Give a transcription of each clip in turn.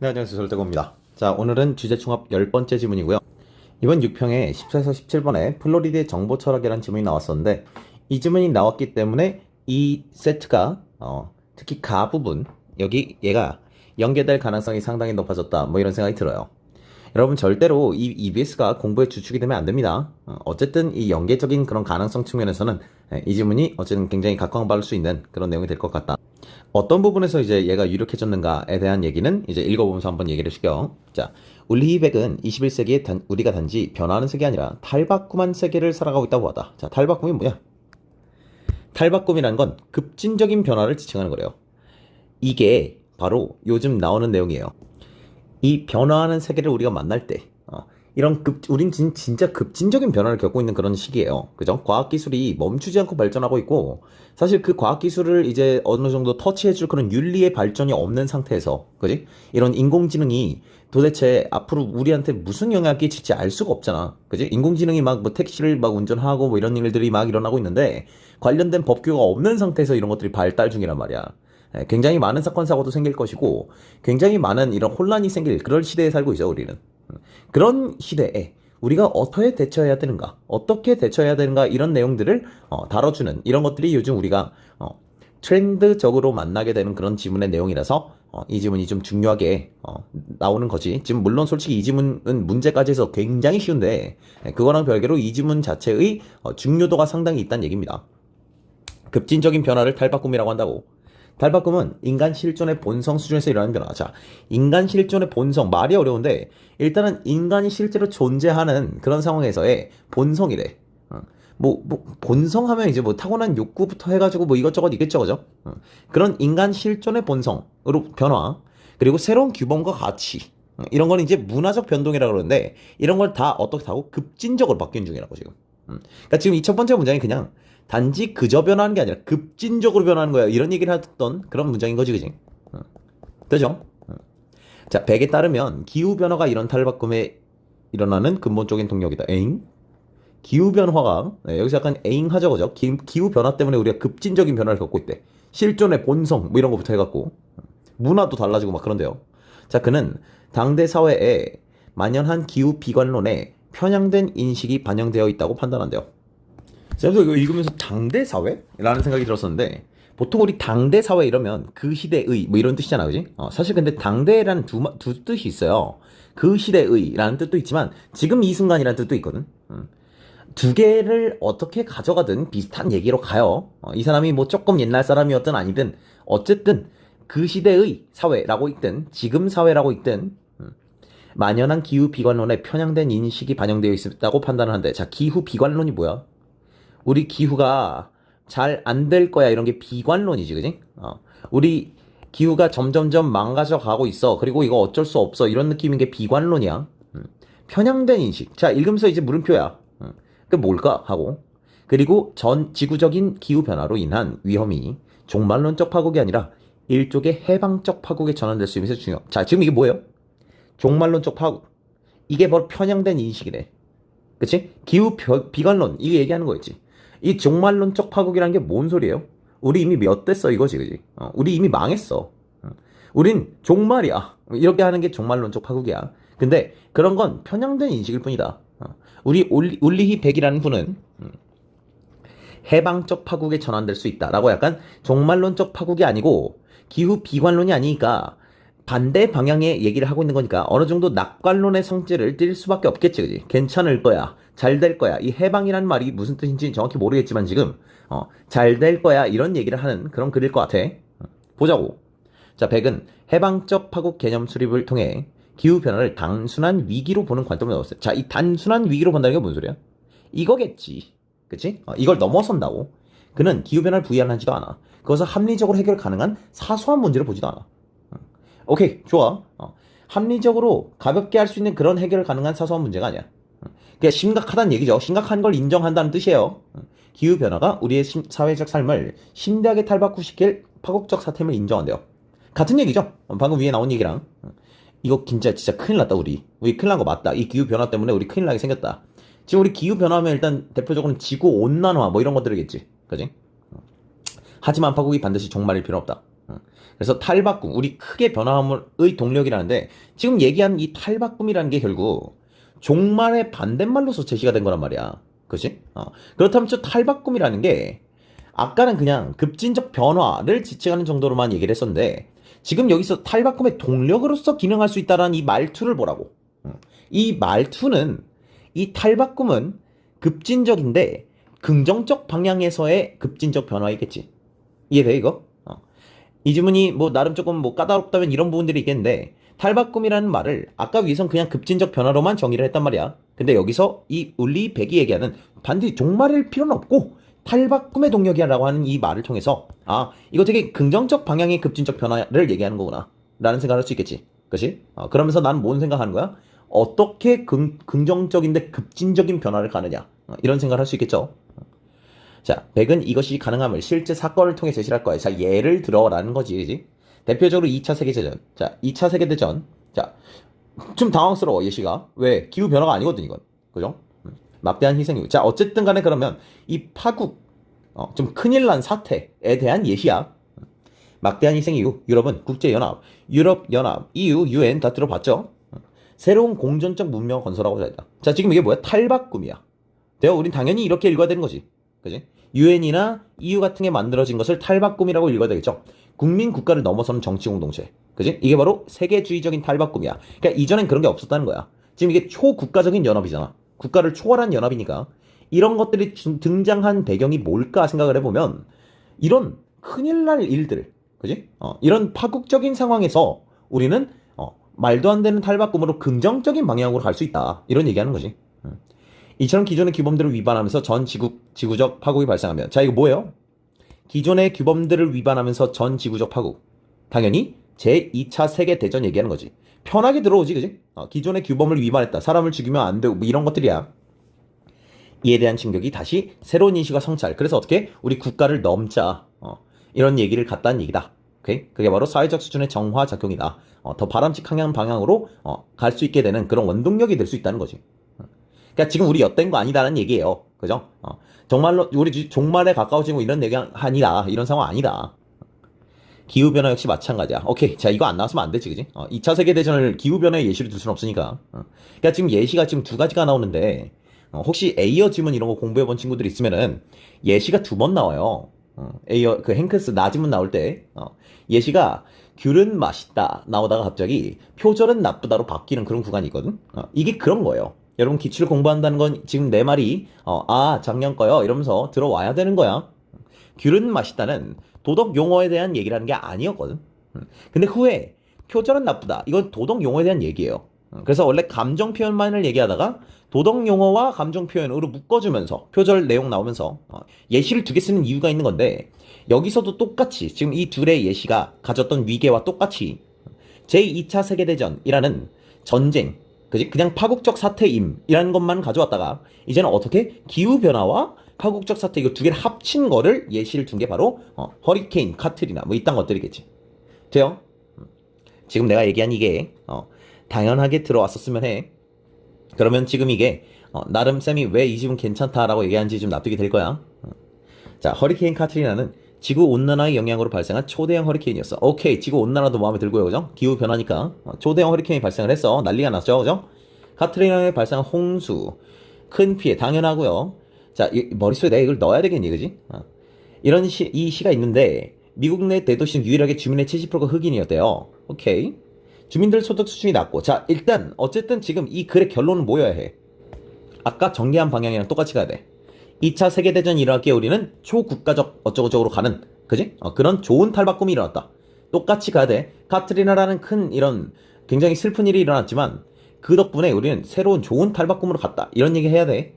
네, 안녕하세요. 절대고입니다. 자, 오늘은 주제총합 10번째 지문이고요. 이번 6평에 14에서 17번에 플로리드의 정보 철학이라는 지문이 나왔었는데, 이 지문이 나왔기 때문에 이 세트가 특히 가 부분, 여기 얘가 연계될 가능성이 상당히 높아졌다, 뭐 이런 생각이 들어요. 여러분, 절대로 이 EBS가 공부의 주축이 되면 안 됩니다. 어쨌든 이 연계적인 그런 가능성 측면에서는 이 지문이 어쨌든 굉장히 각광받을 수 있는 그런 내용이 될 것 같다. 어떤 부분에서 이제 얘가 유력해졌는가에 대한 얘기는 이제 읽어보면서 한번 얘기를 해줄게요. 자, 울리히백은 21세기에 우리가 단지 변화하는 세계 아니라 탈바꿈한 세계를 살아가고 있다고 하다. 자, 탈바꿈이 뭐야? 탈바꿈이라는 건 급진적인 변화를 지칭하는 거래요. 이게 바로 요즘 나오는 내용이에요. 이 변화하는 세계를 우리가 만날 때, 우린 진짜 급진적인 변화를 겪고 있는 그런 시기예요. 그죠? 과학기술이 멈추지 않고 발전하고 있고, 사실 그 과학기술을 이제 어느 정도 터치해줄 그런 윤리의 발전이 없는 상태에서, 그지? 이런 인공지능이 도대체 앞으로 우리한테 무슨 영향을 끼칠지 알 수가 없잖아. 그지? 인공지능이 막 뭐 택시를 막 운전하고 뭐 이런 일들이 막 일어나고 있는데, 관련된 법규가 없는 상태에서 이런 것들이 발달 중이란 말이야. 굉장히 많은 사건 사고도 생길 것이고 굉장히 많은 이런 혼란이 생길 그런 시대에 살고 있죠. 우리는 그런 시대에 우리가 어떻게 대처해야 되는가 이런 내용들을 다뤄주는 이런 것들이 요즘 우리가 트렌드적으로 만나게 되는 그런 지문의 내용이라서 이 지문이 좀 중요하게 나오는 거지. 지금 물론 솔직히 이 지문은 문제까지 해서 굉장히 쉬운데 그거랑 별개로 이 지문 자체의 중요도가 상당히 있다는 얘기입니다. 급진적인 변화를 탈바꿈이라고 한다고. 탈바꿈은 인간 실존의 본성 수준에서 일어나는 변화. 자, 인간 실존의 본성, 말이 어려운데, 일단은 인간이 실제로 존재하는 그런 상황에서의 본성이래. 본성 하면 이제 뭐 타고난 욕구부터 해가지고 뭐 이것저것 있겠죠, 그죠? 그런 인간 실존의 본성으로 변화, 그리고 새로운 규범과 가치, 이런 건 이제 문화적 변동이라고 그러는데, 이런 걸 다 어떻게 하고 급진적으로 바뀐 중이라고 지금. 그러니까 지금 이 첫 번째 문장이 그냥 단지 그저 변하는 게 아니라 급진적으로 변하는 거야. 이런 얘기를 했던 그런 문장인 거지, 그지? 되죠? 자, 백에 따르면 기후변화가 이런 탈바꿈에 일어나는 근본적인 동력이다. 에잉? 기후변화가, 네, 여기서 약간 에잉 하죠, 그죠? 기후변화 때문에 우리가 급진적인 변화를 겪고 있대. 실존의 본성, 뭐 이런 거부터 해갖고. 문화도 달라지고 막 그런데요. 자, 그는 당대 사회에 만연한 기후 비관론에 편향된 인식이 반영되어 있다고 판단한대요. 쌤도 이거 읽으면서 당대 사회라는 생각이 들었었는데 보통 우리 당대 사회 이러면 그 시대의 뭐 이런 뜻이잖아, 그지? 사실 근데 당대라는 두 뜻이 있어요. 그 시대의라는 뜻도 있지만 지금 이 순간이라는 뜻도 있거든. 두 개를 어떻게 가져가든 비슷한 얘기로 가요. 이 사람이 뭐 조금 옛날 사람이었든 아니든 어쨌든 그 시대의 사회라고 있든 지금 사회라고 있든 만연한 기후 비관론에 편향된 인식이 반영되어 있다고 판단을 한대. 자, 기후 비관론이 뭐야? 우리 기후가 잘 안 될 거야 이런 게 비관론이지, 그지? 우리 기후가 점점점 망가져 가고 있어. 그리고 이거 어쩔 수 없어. 이런 느낌인 게 비관론이야. 편향된 인식. 자, 읽으면서 이제 물음표야. 그 뭘까? 하고. 그리고 전 지구적인 기후 변화로 인한 위험이 종말론적 파국이 아니라 일종의 해방적 파국에 전환될 수 있으면서 중요. 자, 지금 이게 뭐예요? 종말론적 파국. 이게 바로 편향된 인식이래. 그치? 기후 비관론. 이게 얘기하는 거였지. 이 종말론적 파국이라는 게 뭔 소리예요? 우리 이미 몇 대 써 이거지, 그지? 우리 이미 망했어. 우린 종말이야. 이렇게 하는 게 종말론적 파국이야. 근데 그런 건 편향된 인식일 뿐이다. 우리 울리히 백이라는 분은 해방적 파국에 전환될 수 있다라고 약간 종말론적 파국이 아니고 기후 비관론이 아니니까 반대 방향의 얘기를 하고 있는 거니까 어느 정도 낙관론의 성질을 띨 수밖에 없겠지, 그지? 괜찮을 거야. 잘 될 거야. 이 해방이란 말이 무슨 뜻인지 정확히 모르겠지만 지금 잘 될 거야 이런 얘기를 하는 그런 글일 것 같아. 보자고. 자, 백은 해방적 파국 개념 수립을 통해 기후변화를 단순한 위기로 보는 관점을 넣었어요. 자, 이 단순한 위기로 본다는 게 뭔 소리야? 이거겠지. 그치? 이걸 넘어선다고. 그는 기후변화를 부인하지도 않아. 그것을 합리적으로 해결 가능한 사소한 문제를 보지도 않아. 오케이, 좋아. 합리적으로 가볍게 할 수 있는 그런 해결 가능한 사소한 문제가 아니야. 그게 심각하다는 얘기죠. 심각한 걸 인정한다는 뜻이에요. 기후변화가 우리의 사회적 삶을 심대하게 탈바꿈시킬 파국적 사태임을 인정한대요. 같은 얘기죠. 방금 위에 나온 얘기랑. 이거 진짜 큰일 났다, 우리 큰일 난 거 맞다. 이 기후변화 때문에 우리 큰일 나게 생겼다. 지금 우리 기후변화하면 일단 대표적으로는 지구온난화 뭐 이런 것들이겠지. 그지? 하지만 파국이 반드시 종말일 필요 없다. 그래서 탈바꿈, 우리 크게 변화함의 동력이라는데 지금 얘기한 이 탈바꿈이라는 게 결국 종말의 반대말로서 제시가 된 거란 말이야. 그치? 그렇다면 저 탈바꿈이라는 게 아까는 그냥 급진적 변화를 지칭하는 정도로만 얘기를 했었는데 지금 여기서 탈바꿈의 동력으로서 기능할 수 있다는 이 말투를 보라고. 이 말투는 이 탈바꿈은 급진적인데 긍정적 방향에서의 급진적 변화이겠지. 이해돼 이거? 이 지문이 뭐 나름 조금 뭐 까다롭다면 이런 부분들이 있겠는데 탈바꿈이라는 말을 아까 위에선 그냥 급진적 변화로만 정의를 했단 말이야. 근데 여기서 이 울리 백이 얘기하는 반드시 종말일 필요는 없고 탈바꿈의 동력이야라고 하는 이 말을 통해서 이거 되게 긍정적 방향의 급진적 변화를 얘기하는 거구나 라는 생각을 할 수 있겠지. 그치? 그러면서 나는 뭔 생각하는 거야? 어떻게 긍정적인데 급진적인 변화를 가느냐 이런 생각을 할 수 있겠죠. 자, 백은 이것이 가능함을 실제 사건을 통해 제시를 할 거야. 자, 예를 들어라는 거지, 그지? 대표적으로 2차 세계대전. 자, 2차 세계대전. 자, 좀 당황스러워, 예시가. 왜? 기후변화가 아니거든, 이건. 그죠? 막대한 희생 이후. 자, 어쨌든 간에 그러면 이 파국, 좀 큰일 난 사태에 대한 예시야. 막대한 희생 이후 유럽은 국제연합, 유럽연합, EU, UN 다 들어봤죠? 새로운 공존적 문명을 건설하고자 했다. 자, 지금 이게 뭐야? 탈바꿈이야. 돼요? 우린 당연히 이렇게 읽어야 되는 거지. 그지? UN이나 EU 같은 게 만들어진 것을 탈바꿈이라고 읽어야 되겠죠. 국민 국가를 넘어서는 정치 공동체. 그지? 이게 바로 세계주의적인 탈바꿈이야. 그러니까 이전엔 그런 게 없었다는 거야. 지금 이게 초국가적인 연합이잖아. 국가를 초월한 연합이니까 이런 것들이 등장한 배경이 뭘까 생각을 해보면 이런 큰일 날 일들, 그지? 이런 파국적인 상황에서 우리는 말도 안 되는 탈바꿈으로 긍정적인 방향으로 갈 수 있다. 이런 얘기하는 거지. 이처럼 기존의 규범들을 위반하면서 전 지구적 파국이 발생하면 자 이거 뭐예요? 기존의 규범들을 위반하면서 전 지구적 파국 당연히 제2차 세계대전 얘기하는 거지. 편하게 들어오지 그지? 기존의 규범을 위반했다 사람을 죽이면 안 되고 뭐 이런 것들이야. 이에 대한 충격이 다시 새로운 인식과 성찰 그래서 어떻게 우리 국가를 넘자 이런 얘기를 갖다는 얘기다. 오케이? 그게 바로 사회적 수준의 정화 작용이다. 더 바람직한 방향으로 갈 수 있게 되는 그런 원동력이 될 수 있다는 거지. 그러니까 지금 우리 엿된 거 아니다는 얘기예요. 그죠? 정말로 우리 종말에 가까워지고 이런 얘기 아니다. 이런 상황 아니다. 기후변화 역시 마찬가지야. 오케이. 자, 이거 안 나왔으면 안 되지, 그지? 2차 세계대전을 기후변화의 예시로 둘 수는 없으니까. 그러니까 지금 예시가 지금 두 가지가 나오는데, 혹시 에이어 지문 이런 거 공부해본 친구들이 있으면은, 예시가 두 번 나와요. 에이어, 그 행크스 나지문 나올 때, 예시가 귤은 맛있다 나오다가 갑자기 표절은 나쁘다로 바뀌는 그런 구간이 있거든? 이게 그런 거예요. 여러분 기출을 공부한다는 건 지금 내 말이 작년 거요 이러면서 들어와야 되는 거야. 귤은 맛있다는 도덕 용어에 대한 얘기라는 게 아니었거든. 근데 후에 표절은 나쁘다 이건 도덕 용어에 대한 얘기예요. 그래서 원래 감정 표현만을 얘기하다가 도덕 용어와 감정 표현으로 묶어주면서 표절 내용 나오면서 예시를 두 개 쓰는 이유가 있는 건데 여기서도 똑같이 지금 이 둘의 예시가 가졌던 위계와 똑같이 제2차 세계대전이라는 전쟁 그지? 그냥 파국적 사태임이라는 것만 가져왔다가 이제는 어떻게 기후변화와 파국적 사태 이거 두 개를 합친 거를 예시를 둔 게 바로 허리케인, 카트리나 뭐 이딴 것들이겠지. 돼요? 지금 내가 얘기한 이게 당연하게 들어왔었으면 해. 그러면 지금 이게 나름 쌤이 왜 이 집은 괜찮다라고 얘기하는지 좀 납득이 될 거야. 자, 허리케인 카트리나는 지구온난화의 영향으로 발생한 초대형 허리케인이었어. 오케이, 지구온난화도 마음에 들고요, 그죠? 기후변화니까 초대형 허리케인이 발생을 했어. 난리가 났죠, 그죠? 카트리나에 발생한 홍수, 큰 피해 당연하고요. 자, 머릿속에 내가 이걸 넣어야 되겠니, 그지? 이런 이 시가 있는데 미국 내 대도시는 유일하게 주민의 70%가 흑인이었대요. 오케이. 주민들 소득 수준이 낮고 자, 일단 어쨌든 지금 이 글의 결론은 뭐여야 해? 아까 전개한 방향이랑 똑같이 가야 돼. 2차 세계대전이 일어났기에 우리는 초국가적 어쩌고저쩌고로 가는 그지? 그런 좋은 탈바꿈이 일어났다. 똑같이 가야 돼. 카트리나라는 큰 이런 굉장히 슬픈 일이 일어났지만 그 덕분에 우리는 새로운 좋은 탈바꿈으로 갔다. 이런 얘기 해야 돼.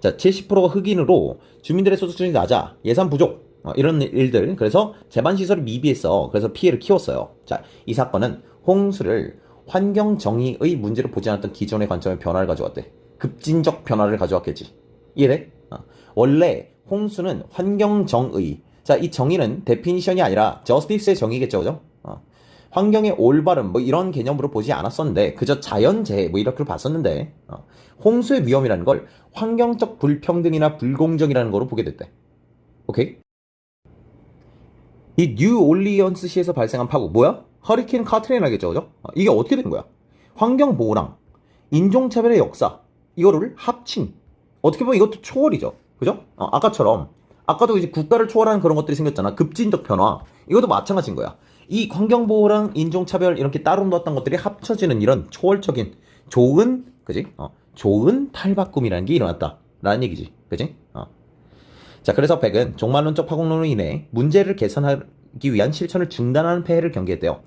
자, 70%가 흑인으로 주민들의 소득 수준이 낮아. 예산 부족. 이런 일들. 그래서 제반시설이 미비했어. 그래서 피해를 키웠어요. 자, 이 사건은 홍수를 환경 정의의 문제로 보지 않았던 기존의 관점의 변화를 가져왔대. 급진적 변화를 가져왔겠지. 이해돼? 원래 홍수는 환경 정의. 자, 이 정의는 데피니션이 아니라 저스티스의 정의겠죠, 그죠? 환경의 올바름 뭐 이런 개념으로 보지 않았었는데 그저 자연재해 뭐 이렇게 봤었는데 홍수의 위험이라는 걸 환경적 불평등이나 불공정이라는 거로 보게 됐대. 오케이? 이 뉴올리언스시에서 발생한 파국 뭐야? 허리케인 카트리나겠죠, 그죠? 이게 어떻게 된 거야? 환경보호랑 인종차별의 역사 이거를 합친 어떻게 보면 이것도 초월이죠, 그죠? 아까처럼 아까도 이제 국가를 초월하는 그런 것들이 생겼잖아. 급진적 변화 이것도 마찬가지인 거야. 이 환경보호랑 인종차별 이렇게 따로 놓았던 것들이 합쳐지는 이런 초월적인 좋은 그지? 좋은 탈바꿈이라는 게 일어났다 라는 얘기지, 그지? 자, 그래서 백은 종말론적 파국론으로 인해 문제를 개선하기 위한 실천을 중단하는 폐해를 경계했대요.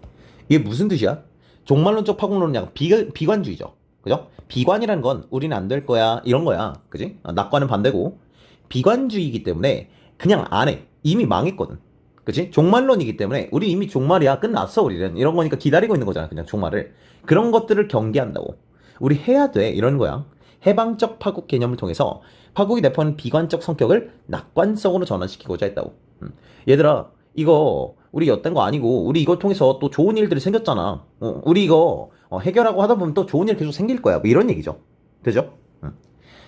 이게 무슨 뜻이야? 종말론적 파국론은 약간 비관주의죠. 그죠? 비관이라는 건 우리는 안 될 거야 이런 거야. 그지? 낙관은 반대고 비관주의이기 때문에 그냥 안 해. 이미 망했거든. 그치? 종말론이기 때문에 우리 이미 종말이야. 끝났어 우리는. 이런 거니까 기다리고 있는 거잖아. 그냥 종말을. 그런 것들을 경계한다고. 우리 해야 돼. 이런 거야. 해방적 파국 개념을 통해서 파국이 내포하는 비관적 성격을 낙관성으로 전환시키고자 했다고. 얘들아 이거 우리 엿된 거 아니고 우리 이걸 통해서 또 좋은 일들이 생겼잖아. 우리 이거 해결하고 하다 보면 또 좋은 일 계속 생길 거야. 뭐 이런 얘기죠. 되죠?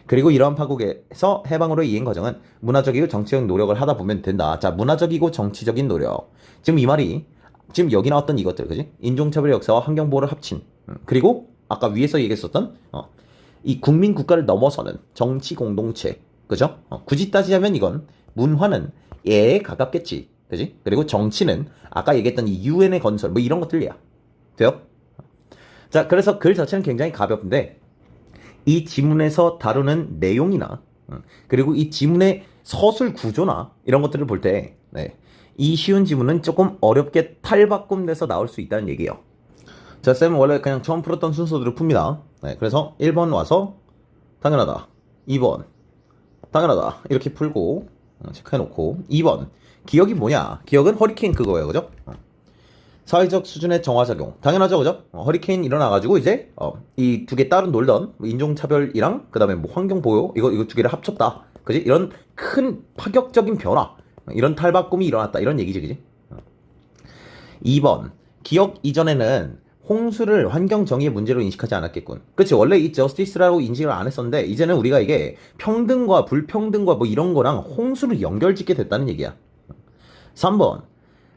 그리고 이러한 파국에서 해방으로 이행 과정은 문화적이고 정치적 노력을 하다 보면 된다. 자, 문화적이고 정치적인 노력. 지금 이 말이 지금 여기 나왔던 이것들, 그지? 인종차별의 역사와 환경보호를 합친. 그리고 아까 위에서 얘기했었던 이 국민 국가를 넘어서는 정치 공동체, 그죠? 굳이 따지자면 이건 문화는 예에 가깝겠지, 그지? 그리고 정치는 아까 얘기했던 이 유엔의 건설, 뭐 이런 것들이야. 돼요? 자, 그래서 글 자체는 굉장히 가볍은데 이 지문에서 다루는 내용이나 그리고 이 지문의 서술 구조나 이런 것들을 볼 때 이 쉬운 지문은 조금 어렵게 탈바꿈돼서 나올 수 있다는 얘기예요. 자, 쌤은 원래 그냥 처음 풀었던 순서대로 풉니다. 그래서 1번 와서 당연하다, 2번 당연하다 이렇게 풀고 체크해놓고 2번 기억이 뭐냐? 기억은 허리케인 그거예요, 그죠? 사회적 수준의 정화작용 당연하죠, 그죠? 허리케인 일어나가지고 이제 이 두 개 따로 놀던 인종차별이랑 그 다음에 뭐 환경보호 이거 두 개를 합쳤다, 그지? 이런 큰 파격적인 변화, 이런 탈바꿈이 일어났다 이런 얘기지, 그지? 2번 기억 이전에는 홍수를 환경정의의 문제로 인식하지 않았겠군. 그치, 원래 이 저스티스라고 인식을 안 했었는데 이제는 우리가 이게 평등과 불평등과 뭐 이런 거랑 홍수를 연결짓게 됐다는 얘기야. 3번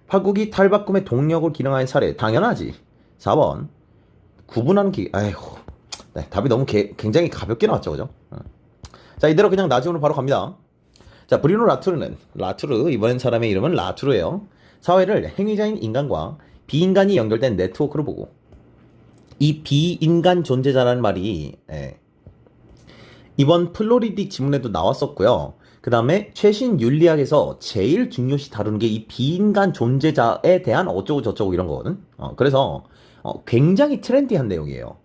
파국이 탈바꿈의 동력을 기능하는 사례 당연하지. 4번 구분하는 아이고, 답이 너무 굉장히 가볍게 나왔죠, 그죠? 자, 이대로 그냥 나중으로 바로 갑니다. 자, 브리노 라투르 이번엔 사람의 이름은 라투르예요. 사회를 행위자인 인간과 비인간이 연결된 네트워크로 보고 이 비인간 존재자라는 말이 이번 플로리디 지문에도 나왔었고요. 그 다음에 최신 윤리학에서 제일 중요시 다루는 게 이 비인간 존재자에 대한 어쩌고 저쩌고 이런 거거든. 그래서 굉장히 트렌디한 내용이에요.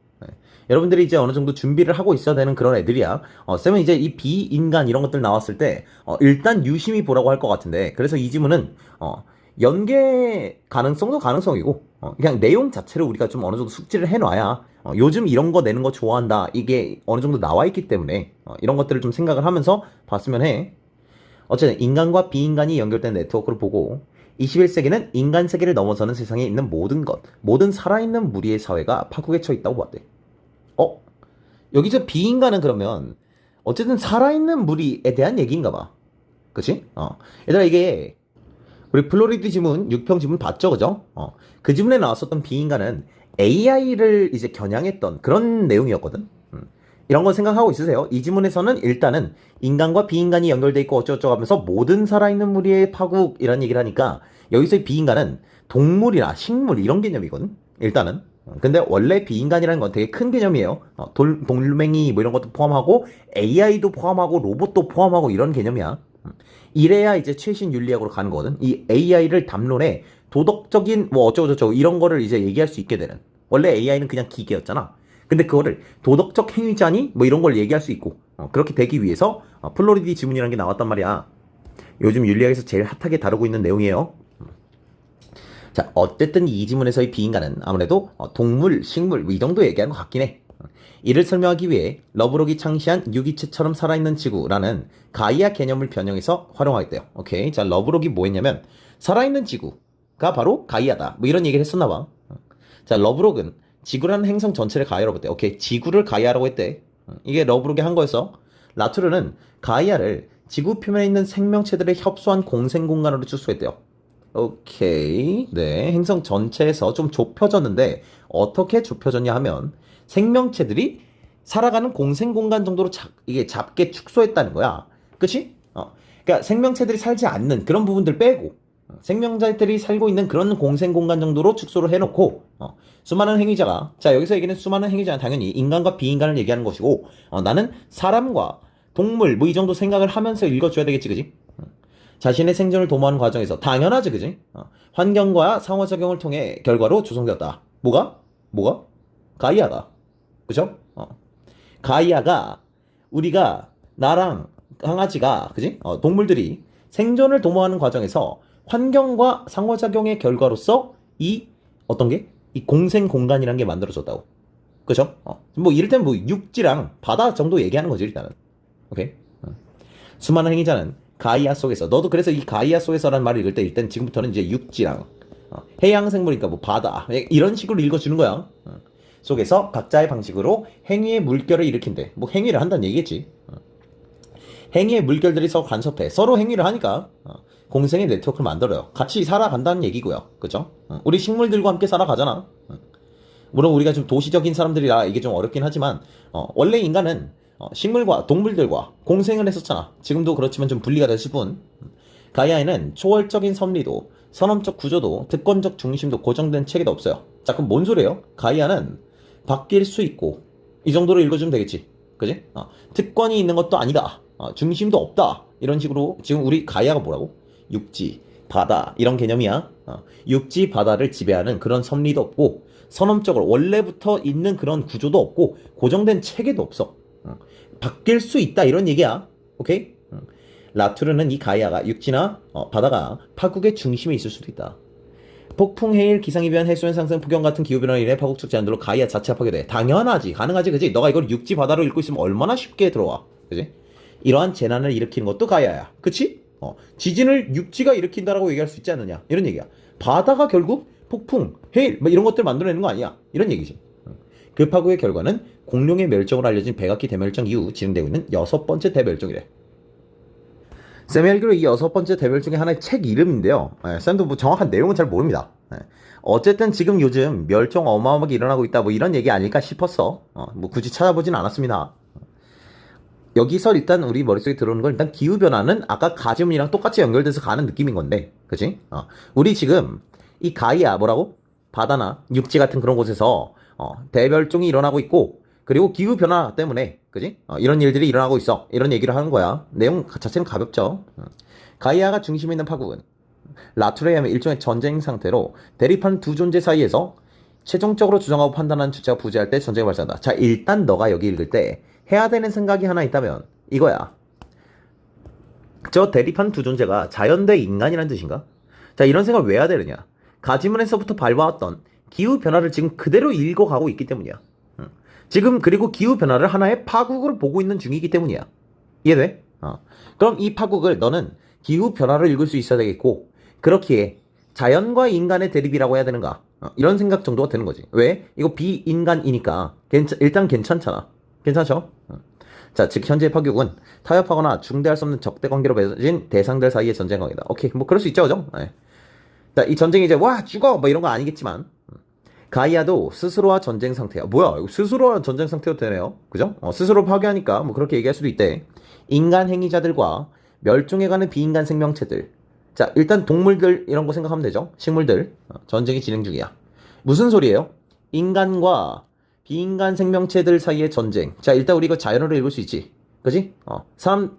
여러분들이 이제 어느 정도 준비를 하고 있어야 되는 그런 애들이야. 쌤은 이제 이 비인간 이런 것들 나왔을 때 일단 유심히 보라고 할 것 같은데, 그래서 이 지문은 연계 가능성도 가능성이고 그냥 내용 자체를 우리가 좀 어느 정도 숙지를 해놔야 요즘 이런 거 내는 거 좋아한다 이게 어느 정도 나와 있기 때문에 이런 것들을 좀 생각을 하면서 봤으면 해. 어쨌든 인간과 비인간이 연결된 네트워크를 보고 21세기는 인간 세계를 넘어서는 세상에 있는 모든 것, 모든 살아있는 무리의 사회가 파국에 처해 있다고 봤대. 여기서 비인간은 그러면 어쨌든 살아있는 무리에 대한 얘기인가 봐. 그치? 얘들아 이게 우리 플로리드 지문 6평 지문 봤죠, 그죠? 그 지문에 나왔었던 비인간은 AI를 이제 겨냥했던 그런 내용이었거든. 이런 거 생각하고 있으세요? 이 지문에서는 일단은 인간과 비인간이 연결돼 있고 어쩌고저쩌고 하면서 모든 살아있는 무리의 파국이라는 얘기를 하니까 여기서의 비인간은 동물이나 식물 이런 개념이거든, 일단은. 근데 원래 비인간이라는 건 되게 큰 개념이에요. 돌멩이 뭐 이런 것도 포함하고 AI도 포함하고 로봇도 포함하고 이런 개념이야. 이래야 이제 최신 윤리학으로 가는 거거든. 이 AI를 담론에 도덕적인 뭐 어쩌고저쩌고 이런 거를 이제 얘기할 수 있게 되는. 원래 AI는 그냥 기계였잖아. 근데 그거를 도덕적 행위자니 뭐 이런 걸 얘기할 수 있고 그렇게 되기 위해서 플로리디 지문이라는 게 나왔단 말이야. 요즘 윤리학에서 제일 핫하게 다루고 있는 내용이에요. 자, 어쨌든 이 지문에서의 비인간은 아무래도 동물, 식물 뭐 이 정도 얘기하는 것 같긴 해. 이를 설명하기 위해 러브록이 창시한 유기체처럼 살아있는 지구라는 가이아 개념을 변형해서 활용하겠대요. 오케이. 자, 러브록이 뭐 했냐면 살아있는 지구가 바로 가이아다 뭐 이런 얘기를 했었나 봐. 자, 러브록은 지구라는 행성 전체를 가이아라고 했대. 오케이. 지구를 가이아라고 했대. 이게 러브록이 한 거였어. 라투르는 가이아를 지구 표면에 있는 생명체들의 협소한 공생 공간으로 추수했대요. 오케이. 네, 행성 전체에서 좀 좁혀졌는데 어떻게 좁혀졌냐 하면 생명체들이 살아가는 공생 공간 정도로 이게 작게 축소했다는 거야. 그치? 그러니까 생명체들이 살지 않는 그런 부분들 빼고 생명체들이 살고 있는 그런 공생 공간 정도로 축소를 해놓고 수많은 행위자가 자 여기서 얘기는 수많은 행위자는 당연히 인간과 비인간을 얘기하는 것이고 나는 사람과 동물 뭐 이 정도 생각을 하면서 읽어줘야 되겠지, 그지? 자신의 생존을 도모하는 과정에서 당연하지, 그지? 환경과 상호작용을 통해 결과로 조성되었다. 뭐가? 가이아가. 그죠? 가이아가 우리가 나랑 강아지가 그지? 동물들이 생존을 도모하는 과정에서 환경과 상호작용의 결과로서 이 어떤 게? 이 공생 공간이라는 게 만들어졌다고. 그죠? 뭐 이를테면 뭐 육지랑 바다 정도 얘기하는 거지 일단은. 오케이? 수많은 행위자는 가이아 속에서 너도 그래서 이 가이아 속에서라는 말을 읽을 때 일단 지금부터는 이제 육지랑 해양 생물이니까 뭐 바다 이런 식으로 읽어주는 거야. 속에서 각자의 방식으로 행위의 물결을 일으킨대. 뭐 행위를 한다는 얘기겠지. 행위의 물결들이 서로 간섭해. 서로 행위를 하니까 공생의 네트워크를 만들어요. 같이 살아간다는 얘기고요. 그죠? 우리 식물들과 함께 살아가잖아. 물론 우리가 좀 도시적인 사람들이라 이게 좀 어렵긴 하지만 원래 인간은 식물과 동물들과 공생을 했었잖아. 지금도 그렇지만 좀 분리가 됐을 뿐. 가이아에는 초월적인 섭리도 선언적 구조도 특권적 중심도 고정된 체계도 없어요. 자 그럼 뭔 소리예요? 가이아는 바뀔 수 있고 이 정도로 읽어주면 되겠지. 그지? 특권이 있는 것도 아니다. 중심도 없다. 이런 식으로 지금 우리 가이아가 뭐라고? 육지, 바다 이런 개념이야. 육지, 바다를 지배하는 그런 섭리도 없고 선언적으로 원래부터 있는 그런 구조도 없고 고정된 체계도 없어. 바뀔 수 있다 이런 얘기야. 오케이? 라투르는 이 가이아가 육지나 바다가 파국의 중심에 있을 수도 있다. 폭풍, 해일, 기상이변, 해수면 상승, 폭염 같은 기후변화로 인해 파국적 제한들로 가이아 자체가 파괴돼. 당연하지. 가능하지. 그지? 너가 이걸 육지, 바다로 읽고 있으면 얼마나 쉽게 들어와. 그지? 이러한 재난을 일으키는 것도 가이아야. 그치? 지진을 육지가 일으킨다라고 얘기할 수 있지 않느냐. 이런 얘기야. 바다가 결국 폭풍, 해일 뭐 이런 것들 만들어내는 거 아니야. 이런 얘기지. 그 파국의 결과는 공룡의 멸종으로 알려진 백악기 대멸종 이후 진행되고 있는 6번째 대멸종이래. 쌤이 알기로 이 6번째 대멸종의 하나의 책 이름인데요. 쌤도 뭐 정확한 내용은 잘 모릅니다. 어쨌든 지금 요즘 멸종 어마어마하게 일어나고 있다 뭐 이런 얘기 아닐까 싶었어. 뭐 굳이 찾아보진 않았습니다. 여기서 일단 우리 머릿속에 들어오는 건 일단 기후변화는 아까 가지문이랑 똑같이 연결돼서 가는 느낌인 건데 그치? 우리 지금 이 가이아 뭐라고? 바다나 육지 같은 그런 곳에서 대멸종이 일어나고 있고 그리고 기후변화 때문에 그지? 이런 일들이 일어나고 있어. 이런 얘기를 하는 거야. 내용 자체는 가볍죠. 가이아가 중심에 있는 파국은 라투르에 의하면 일종의 전쟁 상태로 대립한 두 존재 사이에서 최종적으로 주장하고 판단하는 주체가 부재할 때 전쟁이 발생한다. 자 일단 너가 여기 읽을 때 해야 되는 생각이 하나 있다면 이거야. 저 대립한 두 존재가 자연 대 인간이라는 뜻인가? 자 이런 생각을 왜 해야 되느냐? 가지문에서부터 밟아왔던 기후변화를 지금 그대로 읽어가고 있기 때문이야. 지금 그리고 기후변화를 하나의 파국으로 보고 있는 중이기 때문이야. 이해돼? 그럼 이 파국을 너는 기후변화를 읽을 수 있어야 되겠고 그렇기에 자연과 인간의 대립이라고 해야 되는가? 이런 생각 정도가 되는 거지. 왜? 이거 비인간이니까 일단 괜찮잖아. 괜찮죠? 자, 즉 현재의 파국은 타협하거나 중대할 수 없는 적대 관계로 맺어진 대상들 사이의 전쟁 관계다. 오케이, 뭐 그럴 수 있죠, 그죠? 네. 자, 이 전쟁이 이제 와 죽어 뭐 이런 거 아니겠지만 가이아도 스스로와 전쟁 상태야. 뭐야? 이거 스스로와 전쟁 상태도 되네요. 그죠? 스스로 파괴하니까 뭐 그렇게 얘기할 수도 있대. 인간 행위자들과 멸종해가는 비인간 생명체들. 자, 일단 동물들 이런 거 생각하면 되죠. 식물들. 전쟁이 진행 중이야. 무슨 소리예요? 인간과 비인간 생명체들 사이의 전쟁. 자, 일단 우리 이거 자연어로 읽을 수 있지. 그지?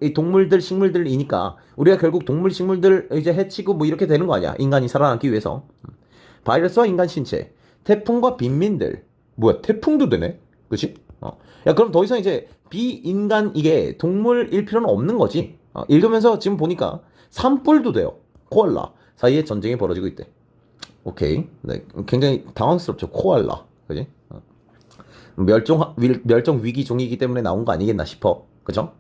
이 동물들, 식물들이니까 우리가 결국 동물, 식물들 이제 해치고 뭐 이렇게 되는 거 아니야. 인간이 살아남기 위해서. 바이러스와 인간 신체. 태풍과 빈민들. 뭐야, 태풍도 되네? 그치? 야, 그럼 더 이상 이제 비인간 이게 동물일 필요는 없는 거지. 읽으면서 지금 보니까 산불도 돼요. 코알라 사이에 전쟁이 벌어지고 있대. 오케이. 네, 굉장히 당황스럽죠. 코알라. 그지? 멸종 위기 종이기 때문에 나온 거 아니겠나 싶어. 그죠?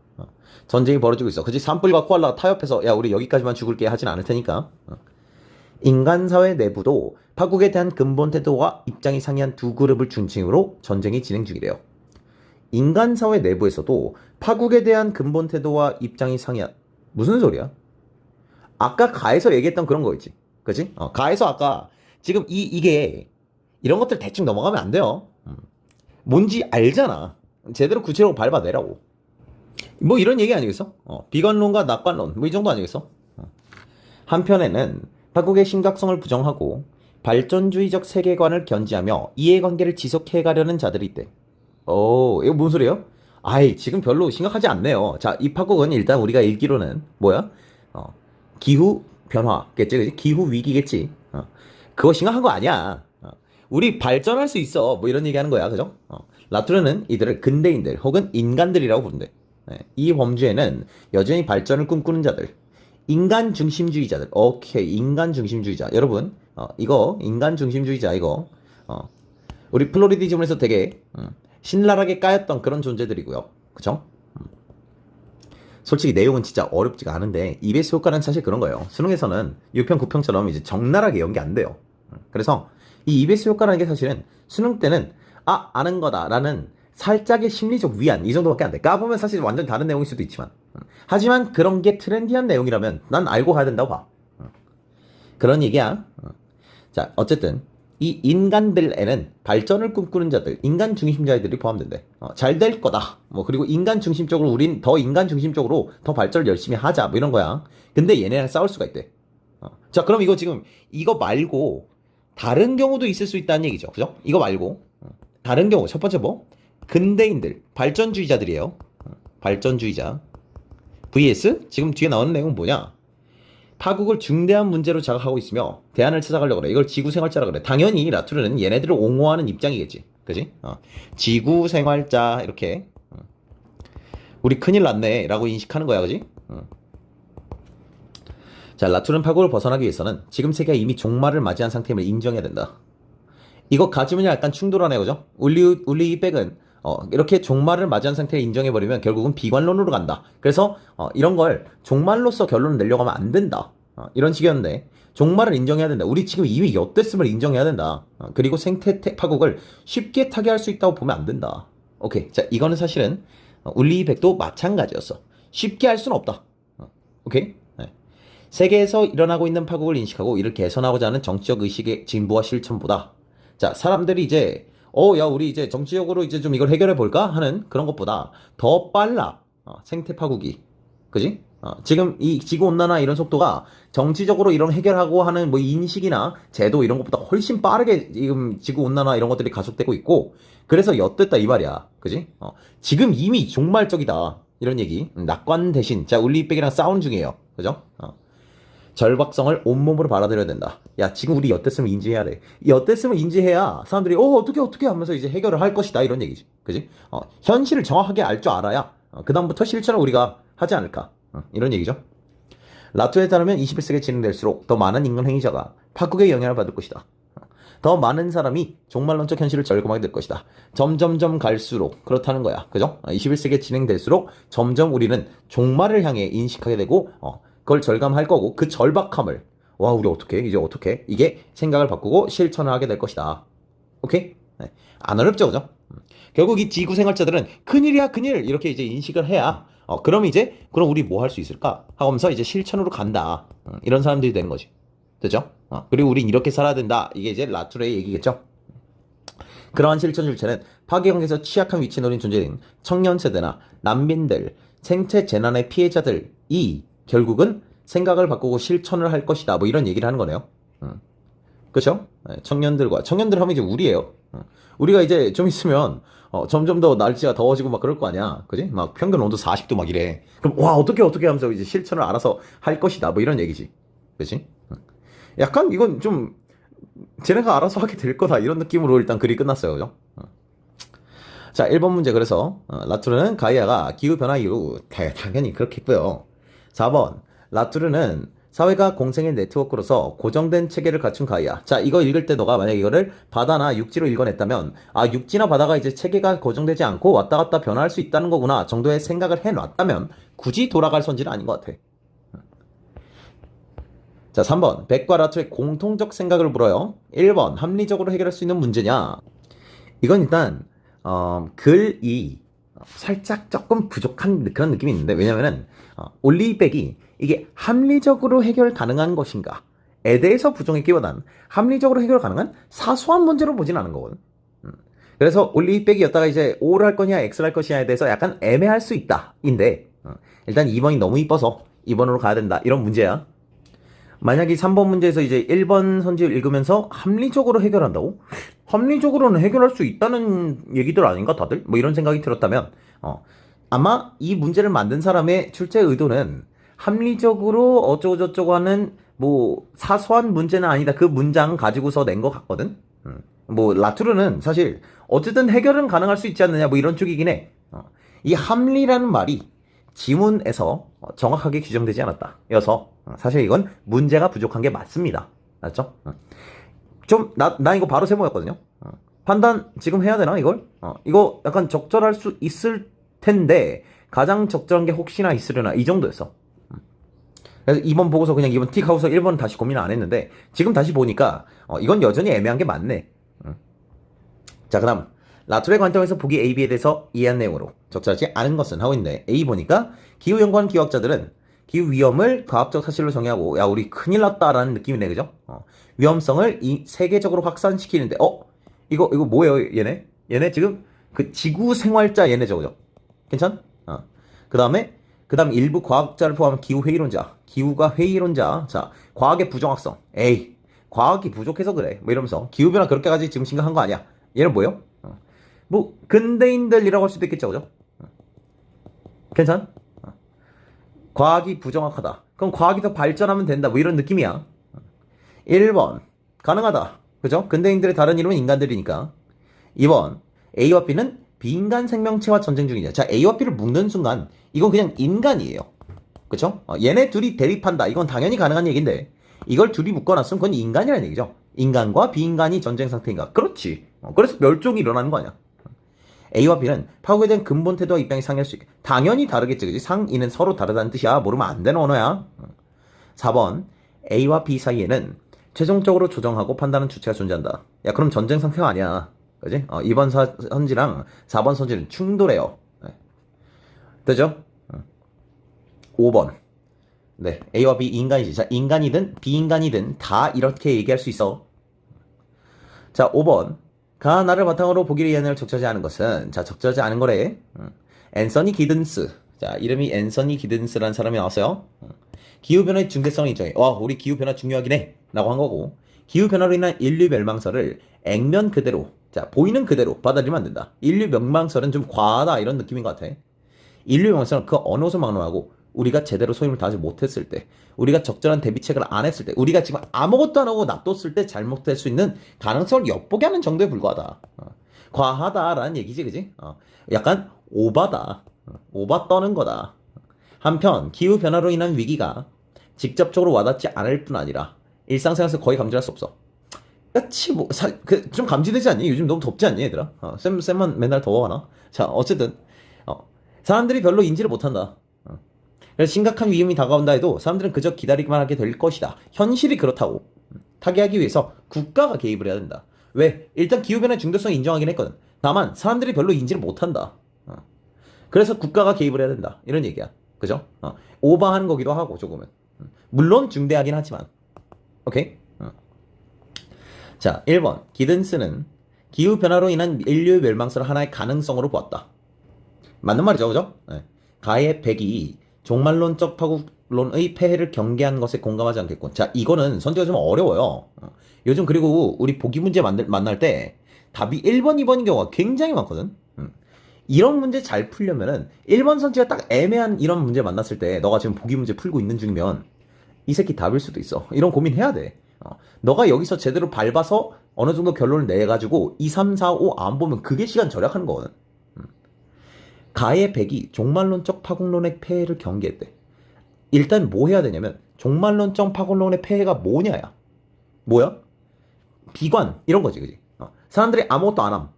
전쟁이 벌어지고 있어. 그치? 산불과 코알라가 타협해서 야, 우리 여기까지만 죽을게 하진 않을 테니까. 인간사회 내부도 파국에 대한 근본 태도와 입장이 상이한 두 그룹을 중심으로 전쟁이 진행 중이래요. 인간사회 내부에서도 파국에 대한 근본 태도와 입장이 상이한 무슨 소리야? 아까 가에서 얘기했던 그런 거 있지. 그지? 가에서 아까 지금 이게 이런 것들 대충 넘어가면 안 돼요. 뭔지 알잖아. 제대로 구체적으로 밟아내라고. 뭐 이런 얘기 아니겠어? 비관론과 낙관론 뭐 이 정도 아니겠어? 한편에는 파국의 심각성을 부정하고 발전주의적 세계관을 견지하며 이해관계를 지속해가려는 자들이 있대. 이거 뭔 소리예요? 아이, 지금 별로 심각하지 않네요. 자, 이 파국은 일단 우리가 읽기로는 뭐야? 기후 변화겠지, 그치? 기후 위기겠지. 그거 심각한 거 아니야. 우리 발전할 수 있어. 뭐 이런 얘기 하는 거야. 그죠? 라투르는 이들을 근대인들 혹은 인간들이라고 부른대. 네. 이 범주에는 여전히 발전을 꿈꾸는 자들, 인간 중심주의자들. 오케이, 인간 중심주의자. 여러분, 이거 인간 중심주의자 이거 우리 플로리디즘에서 되게 신랄하게 까였던 그런 존재들이고요. 그쵸? 솔직히 내용은 진짜 어렵지가 않은데 EBS 효과는 사실 그런 거예요. 수능에서는 6평, 9평처럼 이제 적나라하게 연기 안 돼요. 그래서 이 EBS 효과라는 게 사실은 수능 때는 아는 거다라는 살짝의 심리적 위안 이 정도밖에 안 돼. 까보면 사실 완전 다른 내용일 수도 있지만 하지만 그런 게 트렌디한 내용이라면 난 알고 가야 된다고 봐. 그런 얘기야. 자, 어쨌든 이 인간들에는 발전을 꿈꾸는 자들, 인간 중심자들이 포함된대. 잘 될 거다. 뭐 그리고 인간 중심적으로 우린 더 인간 중심적으로 더 발전을 열심히 하자. 뭐 이런 거야. 근데 얘네랑 싸울 수가 있대. 자, 그럼 이거 지금 이거 말고 다른 경우도 있을 수 있다는 얘기죠. 그죠? 이거 말고 다른 경우 첫 번째 뭐? 근대인들, 발전주의자들이에요. 발전주의자. vs 지금 뒤에 나오는 내용은 뭐냐? 파국을 중대한 문제로 자각하고 있으며 대안을 찾아가려고 그래. 이걸 지구생활자라 그래. 당연히 라투르는 얘네들을 옹호하는 입장이겠지. 그지? 지구생활자 이렇게 우리 큰일 났네 라고 인식하는 거야. 그지? 자, 라투르는 파국을 벗어나기 위해서는 지금 세계가 이미 종말을 맞이한 상태임을 인정해야 된다. 이거 가지면 약간 충돌하네요. 그죠? 울리백은 이렇게 종말을 맞이한 상태를 인정해버리면 결국은 비관론으로 간다. 그래서 이런 걸 종말로서 결론을 내려고 하면 안 된다. 이런 식이었는데 종말을 인정해야 된다. 우리 지금 이미 엿됐음을 인정해야 된다. 그리고 생태 파국을 쉽게 타개할 수 있다고 보면 안 된다. 오케이. 자, 이거는 사실은 울리백도 마찬가지였어. 쉽게 할 수는 없다. 오케이? 네. 세계에서 일어나고 있는 파국을 인식하고 이를 개선하고자 하는 정치적 의식의 진보와 실천보다 자, 사람들이 이제 야, 우리 이제 정치적으로 이제 좀 이걸 해결해 볼까 하는 그런 것보다 더 빨라. 생태 파국이. 그지? 지금 이 지구온난화 이런 속도가 정치적으로 이런 해결하고 하는 뭐 인식이나 제도 이런 것보다 훨씬 빠르게 지금 지구온난화 이런 것들이 가속되고 있고 그래서 엿됐다 이 말이야. 그지? 지금 이미 종말적이다. 이런 얘기. 낙관 대신 자, 울리백이랑 싸운 중이에요. 그죠? 절박성을 온몸으로 받아들여야 된다. 야, 지금 우리 엿됐으면 인지해야 돼. 엿됐으면 인지해야 사람들이 어떻게 하면서 이제 해결을 할 것이다 이런 얘기지. 그지? 현실을 정확하게 알 줄 알아야 그다음부터 실천을 우리가 하지 않을까. 이런 얘기죠. 라투에 따르면 21세기에 진행될수록 더 많은 인간 행위자가 파국의 영향을 받을 것이다. 더 많은 사람이 종말론적 현실을 절감하게 될 것이다. 점점점 갈수록 그렇다는 거야. 그죠? 21세기에 진행될수록 점점 우리는 종말을 향해 인식하게 되고 그걸 절감할 거고 그 절박함을 와 우리 어떻게 이제 어떻게 이게 생각을 바꾸고 실천을 하게 될 것이다. 오케이? 네. 안 어렵죠, 그죠? 결국 이 지구 생활자들은 큰일이야 큰일 이렇게 이제 인식을 해야 그럼 우리 뭐 할 수 있을까 하면서 이제 실천으로 간다. 이런 사람들이 되는 거지. 됐죠? 그리고 우린 이렇게 살아야 된다. 이게 이제 라투르의 얘기겠죠? 그러한 실천 줄체는 파괴형에서 취약한 위치에 놓인 존재인 청년 세대나 난민들, 생체 재난의 피해자들이 결국은 생각을 바꾸고 실천을 할 것이다. 뭐 이런 얘기를 하는 거네요. 그렇죠? 청년들 하면 이제 우리예요. 우리가 이제 좀 있으면 점점 더 날씨가 더워지고 막 그럴 거 아니야. 그지? 막 평균 온도 40도 막 이래. 그럼 와 어떻게 하면서 이제 실천을 알아서 할 것이다. 뭐 이런 얘기지. 그지? 약간 이건 좀 쟤네가 알아서 하게 될 거다. 이런 느낌으로 일단 글이 끝났어요. 그죠? 자, 1번 문제. 그래서 라투르는 가이아가 기후변화 이후 당연히 그렇겠고요. 4번 라투르는 사회가 공생의 네트워크로서 고정된 체계를 갖춘 가이아. 자, 이거 읽을 때 너가 만약 이거를 바다나 육지로 읽어냈다면 육지나 바다가 이제 체계가 고정되지 않고 왔다 갔다 변화할 수 있다는 거구나 정도의 생각을 해놨다면 굳이 돌아갈 선지는 아닌 것 같아. 자, 3번 백과 라투의 공통적 생각을 물어요. 1번 합리적으로 해결할 수 있는 문제냐. 이건 일단 글이 살짝 조금 부족한 그런 느낌이 있는데 왜냐면은 올리백이 이게 합리적으로 해결 가능한 것인가 대해서 부정했기보단 합리적으로 해결 가능한 사소한 문제로 보진 않은 거거든. 그래서 올리 빼기였다가 이제 O를 할 거냐 X를 할 것이냐에 대해서 약간 애매할 수 있다 인데 일단 2번이 너무 이뻐서 2번으로 가야 된다 이런 문제야. 만약에 3번 문제에서 이제 1번 선지를 읽으면서 합리적으로 해결한다고? 합리적으로는 해결할 수 있다는 얘기들 아닌가 다들? 뭐 이런 생각이 들었다면 아마 이 문제를 만든 사람의 출제 의도는 합리적으로 어쩌고저쩌고 하는 뭐 사소한 문제는 아니다 그 문장 가지고서 낸 것 같거든. 뭐 라투르는 사실 어쨌든 해결은 가능할 수 있지 않느냐 뭐 이런 쪽이긴 해. 이 합리라는 말이 지문에서 정확하게 규정되지 않았다. 여서 사실 이건 문제가 부족한 게 맞습니다. 맞죠? 나 이거 바로 세모였거든요. 판단 지금 해야 되나 이걸? 이거 약간 적절할 수 있을 텐데 가장 적절한 게 혹시나 있으려나 이 정도였어. 그래서 2번 보고서 그냥 2번 틱 하고서 1번 다시 고민 안 했는데 지금 다시 보니까 이건 여전히 애매한 게 맞네. 자, 그 다음 라툴의 관점에서 보기 AB에 대해서 이해한 내용으로 적절하지 않은 것은 하고 있는데 A 보니까 기후연구원 기후학자들은 기후 위험을 과학적 사실로 정의하고 야 우리 큰일 났다라는 느낌이네 그죠? 위험성을 세계적으로 확산시키는데 이거 뭐예요 얘네 지금 그 지구 생활자 얘네죠 그죠? 괜찮? 그 다음 일부 과학자를 포함한 기후회의론자 기후가 회의론자 자 과학의 부정확성 에이 과학이 부족해서 그래 뭐 이러면서 기후변화 그렇게까지 지금 심각한 거 아니야 얘는 뭐예요? 뭐 근대인들이라고 할 수도 있겠죠 그죠? 괜찮? 과학이 부정확하다 그럼 과학이 더 발전하면 된다 뭐 이런 느낌이야. 1번 가능하다 그죠? 근대인들의 다른 이름은 인간들이니까. 2번 A와 B는 비인간 생명체와 전쟁 중이냐. 자 A와 B를 묶는 순간 이건 그냥 인간이에요 그쵸? 얘네 둘이 대립한다 이건 당연히 가능한 얘기인데 이걸 둘이 묶어놨으면 그건 인간이라는 얘기죠. 인간과 비인간이 전쟁 상태인가. 그렇지. 그래서 멸종이 일어나는 거 아니야. A와 B는 파국에 대한 근본 태도와 입장이 상할 수 있게 당연히 다르겠지 그지? 상이는 서로 다르다는 뜻이야. 모르면 안 되는 언어야. 4번 A와 B 사이에는 최종적으로 조정하고 판단하는 주체가 존재한다. 야 그럼 전쟁 상태가 아니야 그지? 2번 선지랑 4번 선지는 충돌해요. 되죠? 5번 네 A와 B 인간이지. 자 인간이든 비인간이든 다 이렇게 얘기할 수 있어. 자 5번 가나를 바탕으로 보기를 이해하는 적절하지 않은 것은 자 적절하지 않은 거래. 앤서니 기든스 자 이름이 앤서니 기든스라는 사람이 나왔어요. 기후변화의 중대성을 인정해. 와 우리 기후변화 중요하긴 해 라고 한 거고 기후변화로 인한 인류 멸망설을 액면 그대로 자 보이는 그대로 받아들이면 안 된다. 인류 멸망설은 좀 과하다 이런 느낌인 것 같아. 인류 멸망설은 그 어느 것을 막론하고 우리가 제대로 소임을 다하지 못했을 때 우리가 적절한 대비책을 안 했을 때 우리가 지금 아무것도 안 하고 놔뒀을 때 잘못될 수 있는 가능성을 엿보게 하는 정도에 불과하다. 과하다라는 얘기지 그지? 약간 오바다. 오바 떠는 거다. 한편 기후변화로 인한 위기가 직접적으로 와닿지 않을 뿐 아니라 일상생활에서 거의 감지할 수 없어. 그치 좀 감지되지 않니? 요즘 너무 덥지 않니 얘들아? 쌤만 맨날 더워하나? 자 어쨌든 사람들이 별로 인지를 못한다. 그래서 심각한 위험이 다가온다 해도 사람들은 그저 기다리기만 하게 될 것이다. 현실이 그렇다고. 타개하기 위해서 국가가 개입을 해야 된다. 왜? 일단 기후변화의 중대성을 인정하긴 했거든. 다만 사람들이 별로 인지를 못한다. 그래서 국가가 개입을 해야 된다. 이런 얘기야. 그죠? 오버하는 거기도 하고 조금은. 물론 중대하긴 하지만. 오케이? 자 1번 기든스는 기후변화로 인한 인류의 멸망설을 하나의 가능성으로 보았다. 맞는 말이죠 그죠? 네. 가의 백이 종말론적 파국론의 폐해를 경계한 것에 공감하지 않겠군. 자 이거는 선지가 좀 어려워요. 요즘 그리고 우리 보기 문제 만날 때 답이 1번 2번인 경우가 굉장히 많거든. 이런 문제 잘 풀려면은 1번 선지가 딱 애매한 이런 문제 만났을 때 너가 지금 보기 문제 풀고 있는 중이면 이 새끼 답일 수도 있어. 이런 고민해야 돼. 너가 여기서 제대로 밟아서 어느 정도 결론을 내가지고 2, 3, 4, 5 안 보면 그게 시간 절약하는 거거든. 가의 백이 종말론적 파국론의 폐해를 경계했대. 일단 뭐 해야 되냐면 종말론적 파국론의 폐해가 뭐냐야. 뭐야? 비관 이런 거지 그지? 사람들이 아무것도 안 함.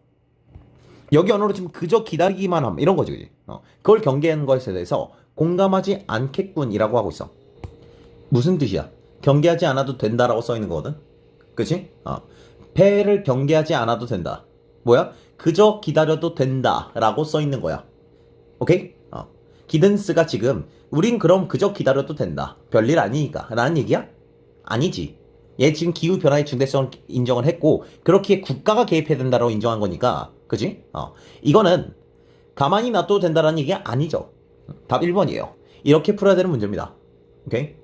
여기 언어로 지금 그저 기다리기만 함 이런 거지 그지? 그걸 경계하는 것에 대해서 공감하지 않겠군이라고 하고 있어. 무슨 뜻이야? 경계하지 않아도 된다라고 써 있는 거거든. 그치? 폐해를 경계하지 않아도 된다. 뭐야? 그저 기다려도 된다라고 써 있는 거야. 오케이? 기든스가 지금 우린 그럼 그저 기다려도 된다. 별일 아니니까 라는 얘기야? 아니지. 얘 지금 기후변화의 중대성을 인정을 했고, 그렇기에 국가가 개입해야 된다고 인정한 거니까, 그지? 이거는 가만히 놔둬도 된다라는 얘기가 아니죠. 답 1번이에요. 이렇게 풀어야 되는 문제입니다. 오케이?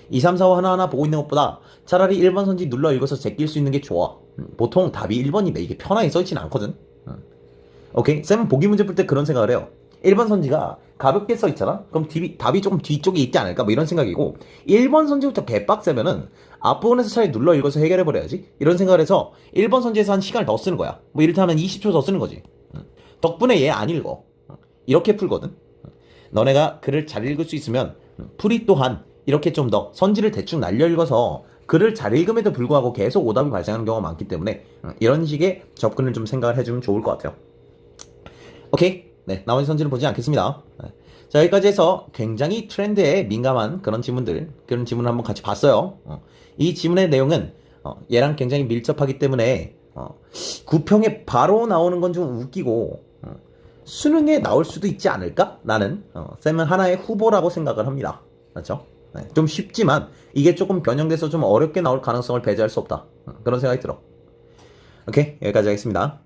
2, 3, 4, 5 하나하나 보고 있는 것보다 차라리 1번 선지 눌러 읽어서 제낄 수 있는 게 좋아. 보통 답이 1번인데 이게 편하게 써있진 않거든. 오케이? 쌤은 보기 문제 풀 때 그런 생각을 해요. 1번 선지가 가볍게 써있잖아? 그럼 답이 조금 뒤쪽에 있지 않을까? 뭐 이런 생각이고, 1번 선지부터 개빡세면은 앞부분에서 차라리 눌러 읽어서 해결해버려야지? 이런 생각을 해서 1번 선지에서 한 시간을 더 쓰는 거야. 뭐 이를테면 20초 더 쓰는 거지. 덕분에 얘 안 읽어. 이렇게 풀거든. 너네가 글을 잘 읽을 수 있으면 풀이 또한 이렇게 좀 더 선지를 대충 날려 읽어서 글을 잘 읽음에도 불구하고 계속 오답이 발생하는 경우가 많기 때문에 이런 식의 접근을 좀 생각을 해주면 좋을 것 같아요. 오케이? 네, 나머지 선지는 보지 않겠습니다. 자, 여기까지 해서 굉장히 트렌드에 민감한 그런 질문을 한번 같이 봤어요. 이 질문의 내용은 얘랑 굉장히 밀접하기 때문에 구평에 바로 나오는 건 좀 웃기고 수능에 나올 수도 있지 않을까? 라는 쌤은 하나의 후보라고 생각을 합니다. 그렇죠? 네, 좀 쉽지만 이게 조금 변형돼서 좀 어렵게 나올 가능성을 배제할 수 없다. 그런 생각이 들어. 오케이, 여기까지 하겠습니다.